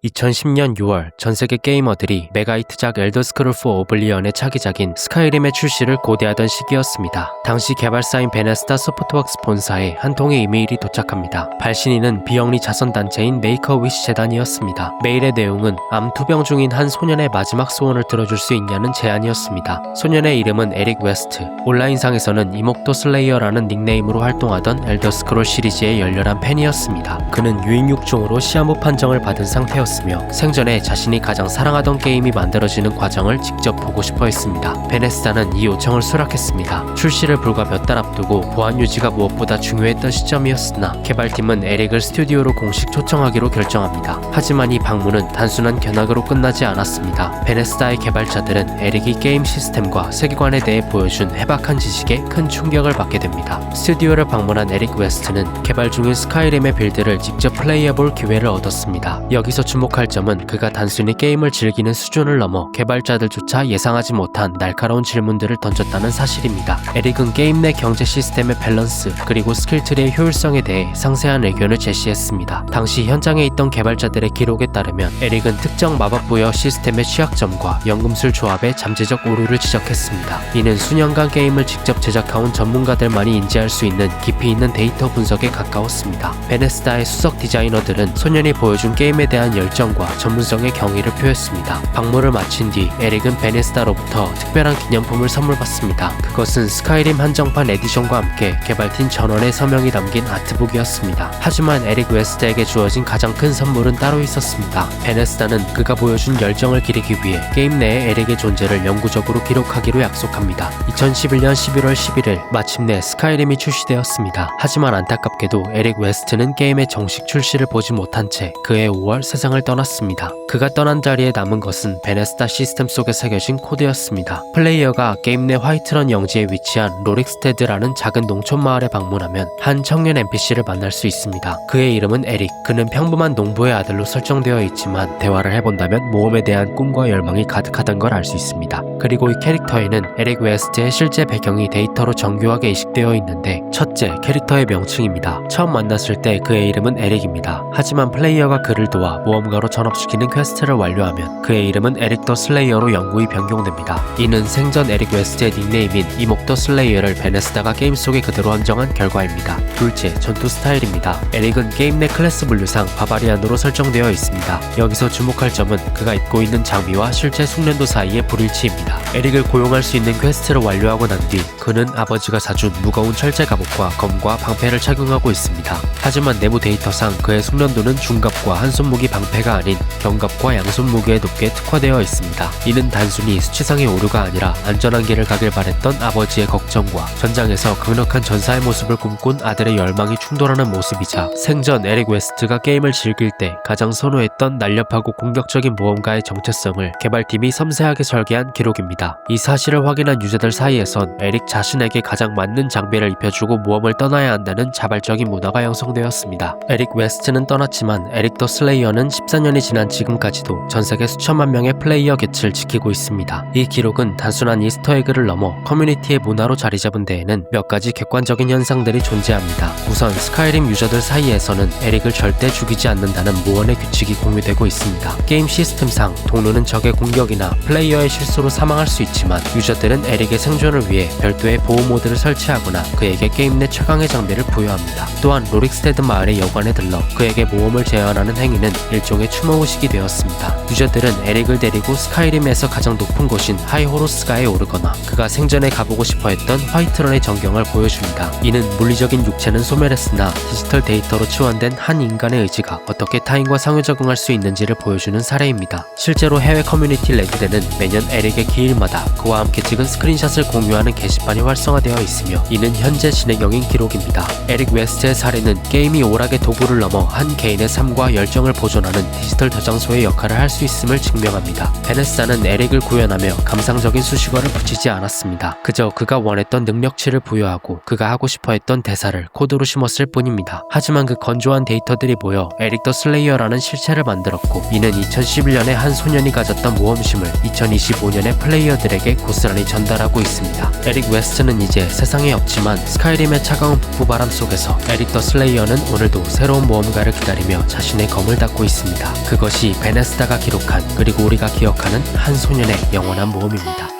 2010년 6월 전세계 게이머들이 메가히트작 엘더스크롤4 오블리언의 차기작인 스카이림의 출시를 고대하던 시기였습니다. 당시 개발사인 베네스다 소프트웍스 본사에 한 통의 이메일이 도착합니다. 발신인은 비영리 자선단체인 메이커 위시 재단이었습니다. 메일의 내용은 암 투병 중인 한 소년의 마지막 소원을 들어줄 수 있냐는 제안이었습니다. 소년의 이름은 에릭 웨스트, 온라인상에서는 이목도 슬레이어라는 닉네임으로 활동하던 엘더스크롤 시리즈의 열렬한 팬이었습니다. 그는 유인육종으로 시한부 판정을 받은 상태였으며 생전에 자신이 가장 사랑하던 게임이 만들어지는 과정을 직접 보고 싶어 했습니다. 베네스다는 이 요청을 수락했습니다. 출시를 불과 몇 달 앞두고 보안 유지가 무엇보다 중요했던 시점이었으나 개발팀은 에릭을 스튜디오로 공식 초청하기로 결정합니다. 하지만 이 방문은 단순한 견학으로 끝나지 않았습니다. 베네스다의 개발자들은 에릭이 게임 시스템과 세계관에 대해 보여준 해박한 지식에 큰 충격을 받게 됩니다. 스튜디오를 방문한 에릭 웨스트는 개발 중인 스카이림의 빌드를 직접 플레이해볼 기회를 얻었습니다. 여기서 주목할 점은 그가 단순히 게임을 즐기는 수준을 넘어 개발자들조차 예상하지 못한 날카로운 질문들을 던졌다는 사실입니다. 에릭은 게임 내 경제 시스템의 밸런스 그리고 스킬트리의 효율성에 대해 상세한 의견을 제시했습니다. 당시 현장에 있던 개발자들의 기록에 따르면 에릭은 특정 마법 부여 시스템의 취약점과 연금술 조합의 잠재적 오류를 지적했습니다. 이는 수년간 게임을 직접 제작해온 전문가들만이 인지할 수 있는 깊이 있는 데이터 분석에 가까웠습니다. 베네스다의 수석 디자이너들은 소년이 보여준 게임에 대한 열정과 전문성의 경의를 표했습니다. 방문을 마친 뒤 에릭은 베네스다로부터 특별한 기념품을 선물받습니다. 그것은 스카이림 한정판 에디션과 함께 개발팀 전원의 서명이 담긴 아트북이었습니다. 하지만 에릭 웨스트에게 주어진 가장 큰 선물은 따로 있었습니다. 베네스다는 그가 보여준 열정을 기리기 위해 게임 내에 에릭의 존재를 영구적으로 기록하기로 약속합니다. 2011년 11월 11일 마침내 스카이림이 출시되었습니다. 하지만 안타깝게도 에릭 웨스트는 게임의 정식 출시를 보지 못한 채 그해 5월 세상을 떠났습니다. 그가 떠난 자리에 남은 것은 베네스다 시스템 속에 새겨진 코드였습니다. 플레이어가 게임 내 화이트런 영지에 위치한 로릭스테드라는 작은 농촌 마을에 방문하면 한 청년 NPC를 만날 수 있습니다. 그의 이름은 에릭. 그는 평범한 농부의 아들로 설정되어 있지만 대화를 해본다면 모험에 대한 꿈과 열망이 가득하다는 걸 알 수 있습니다. 그리고 이 캐릭터에는 에릭 웨스트의 실제 배경이 데이터로 정교하게 이식되어 있는데 첫째, 캐릭터의 명칭입니다. 처음 만났을 때 그의 이름은 에릭입니다. 하지만 플레이어가 그를 도와 모험가로 전업시키는 퀘스트를 완료하면 그의 이름은 에릭 더 슬레이어로 영구히 변경됩니다. 이는 생전 에릭 웨스트의 닉네임인 이목 더 슬레이어를 베네스다가 게임 속에 그대로 한정한 결과입니다. 둘째, 전투 스타일입니다. 에릭은 게임 내 클래스 분류상 바바리안으로 설정되어 있습니다. 여기서 주목할 점은 그가 입고 있는 장비와 실제 숙련도 사이의 불일치입니다. 에릭을 고용할 수 있는 퀘스트를 완료하고 난 뒤 그는 아버지가 사준 무거운 철제 갑옷과 검과 방패를 착용하고 있습니다. 하지만 내부 데이터상 그의 숙련도는 중갑과 한손무기 방패가 아닌 견갑과 양손무기에 높게 특화되어 있습니다. 이는 단순히 수치상의 오류가 아니라 안전한 길을 가길 바랬던 아버지의 걱정과 전장에서 강력한 전사의 모습을 꿈꾼 아들의 열망이 충돌하는 모습이자 생전 에릭 웨스트가 게임을 즐길 때 가장 선호했던 날렵하고 공격적인 모험가의 정체성을 개발팀이 섬세하게 설계한 기록입니다. 이 사실을 확인한 유저들 사이에선 에릭 자신에게 가장 맞는 장비를 입혀주고 모험을 떠나야 한다는 자발적인 문화가 형성되었습니다. 에릭 웨스트는 떠났지만 에릭 더 슬레이어는 14년이 지난 지금까지도 전세계 수천만 명의 플레이어 곁을 지키고 있습니다. 이 기록은 단순한 이스터에그를 넘어 커뮤니티의 문화로 자리잡은 데에는 몇 가지 객관적인 현상들이 존재합니다. 우선 스카이림 유저들 사이에서는 에릭을 절대 죽이지 않는다는 무언의 규칙이 공유되고 있습니다. 게임 시스템상 동료는 적의 공격이나 플레이어의 실수로 사망할 수 있지만 유저들은 에릭의 생존을 위해 별도의 보호 모드를 설치하거나 그에게 게임 내 최강의 장비를 부여합니다. 또한 로릭스테드 마을의 여관에 들러 그에게 모험을 제안하는 행위는 일종의 추모의식이 되었습니다. 유저들은 에릭을 데리고 스카이림에서 가장 높은 곳인 하이호로스가에 오르거나 그가 생전에 가보고 싶어 했던 화이트런의 전경을 보여줍니다. 이는 물리적인 육체는 소멸했으나 디지털 데이터로 치환된 한 인간의 의지가 어떻게 타인과 상호작용할 수 있는지를 보여주는 사례입니다. 실제로 해외 커뮤니티 레딧에는 매년 에릭의 기일마다 그와 함께 찍은 스크린샷을 공유하는 게시판이 활성화되어 있으며 이는 현재 진행형인 기록입니다. 에릭 웨스트의 사례는 게임이 오락의 도구를 넘어 한 개인의 삶과 열정을 보존하는 디지털 저장소의 역할을 할 수 있음을 증명합니다. 베네스다는 에릭을 구현하며 감상적인 수식어를 붙이지 않았습니다. 그저 그가 원했던 능력치를 부여하고 그가 하고 싶어 했던 대사를 코드로 심었을 뿐입니다. 하지만 그 건조한 데이터들이 모여 에릭 더 슬레이어라는 실체를 만들었고 이는 2011년에 한 소년이 가졌던 모험심을 2025년의 플레이어들에게 고스란히 전달하고 있습니다. 에릭 웨스트는 이제 세상에 없지만 스카이림의 차가운 북부바람 속에서 에릭 더 슬레이어는 오늘도 새로운 모험가를 기다리며 자신의 검을 닫고 있습니다. 있습니다. 그것이 베네스다가 기록한 그리고 우리가 기억하는 한 소년의 영원한 모험입니다.